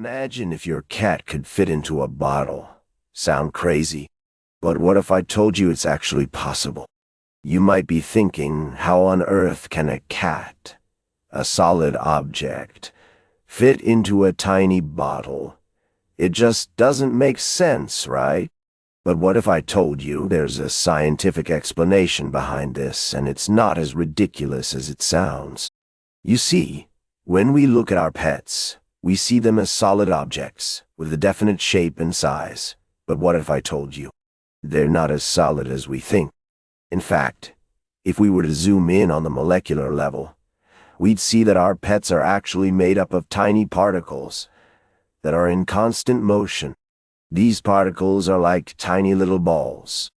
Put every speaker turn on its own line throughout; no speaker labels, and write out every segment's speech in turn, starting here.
Imagine if your cat could fit into a bottle. Sound crazy? But what if I told you it's actually possible? You might be thinking, how on earth can a cat, a solid object, fit into a tiny bottle? It just doesn't make sense, right? But what if I told you there's a scientific explanation behind this, and it's not as ridiculous as it sounds? You see, when we look at our pets, we see them as solid objects with a definite shape and size. But what if I told you they're not as solid as we think? In fact, if we were to zoom in on the molecular level, we'd see that our pets are actually made up of tiny particles that are in constant motion. These particles are like tiny little balls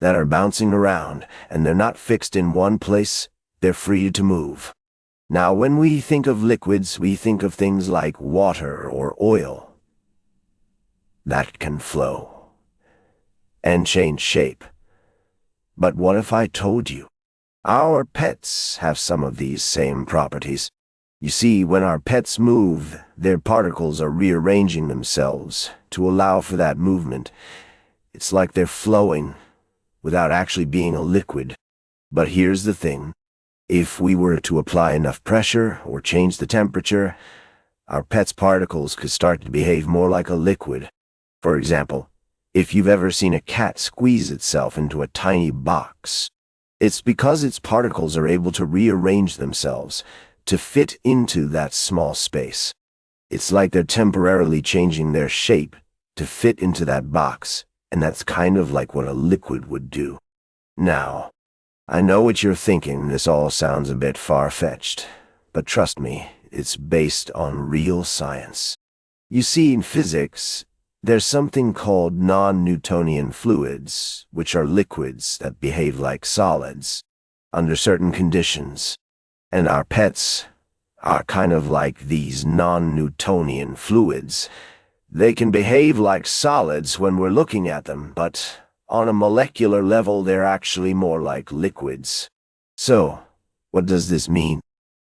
that are bouncing around, and they're not fixed in one place, they're free to move. Now, when we think of liquids, we think of things like water or oil that can flow and change shape. But what if I told you our pets have some of these same properties? You see, when our pets move, their particles are rearranging themselves to allow for that movement. It's like they're flowing without actually being a liquid. But here's the thing. If we were to apply enough pressure or change the temperature, our pet's particles could start to behave more like a liquid. For example, if you've ever seen a cat squeeze itself into a tiny box, it's because its particles are able to rearrange themselves to fit into that small space. It's like they're temporarily changing their shape to fit into that box, and that's kind of like what a liquid would do. Now, I know what you're thinking. This all sounds a bit far-fetched, but trust me, it's based on real science. You see, in physics, there's something called non-Newtonian fluids, which are liquids that behave like solids under certain conditions. And our pets are kind of like these non-Newtonian fluids. They can behave like solids when we're looking at them, but on a molecular level, they're actually more like liquids. So, what does this mean?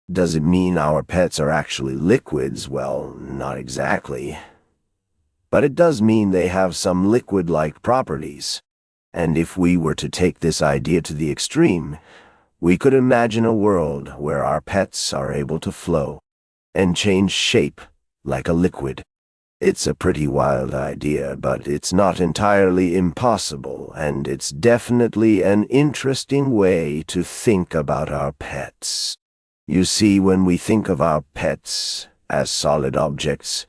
Does it mean our pets are actually liquids? Well, not exactly. But it does mean they have some liquid-like properties. And if we were to take this idea to the extreme, we could imagine a world where our pets are able to flow and change shape like a liquid. It's a pretty wild idea, but it's not entirely impossible, and it's definitely an interesting way to think about our pets. You see, when we think of our pets as solid objects,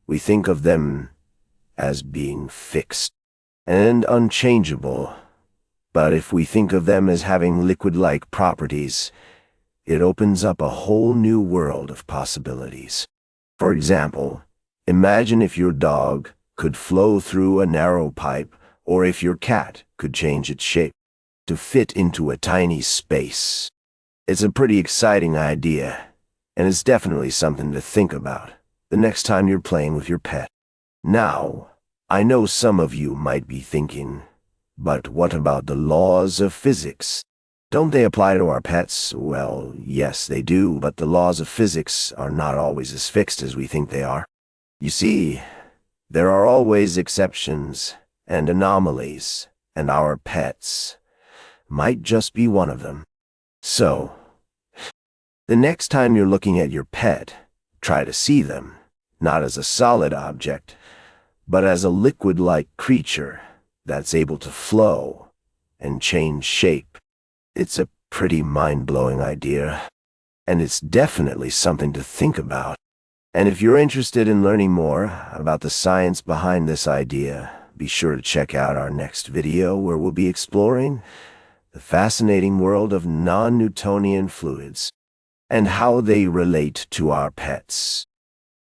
we think of them as being fixed and unchangeable. But if we think of them as having liquid-like properties, it opens up a whole new world of possibilities. For example, imagine if your dog could flow through a narrow pipe, or if your cat could change its shape to fit into a tiny space. It's a pretty exciting idea, and it's definitely something to think about the next time you're playing with your pet. Now, I know some of you might be thinking, but what about the laws of physics? Don't they apply to our pets? Well, yes, they do, but the laws of physics are not always as fixed as we think they are. You see, there are always exceptions and anomalies, and our pets might just be one of them. So, the next time you're looking at your pet, try to see them, not as a solid object, but as a liquid-like creature that's able to flow and change shape. It's a pretty mind-blowing idea, and it's definitely something to think about. And if you're interested in learning more about the science behind this idea, be sure to check out our next video where we'll be exploring the fascinating world of non-Newtonian fluids and how they relate to our pets.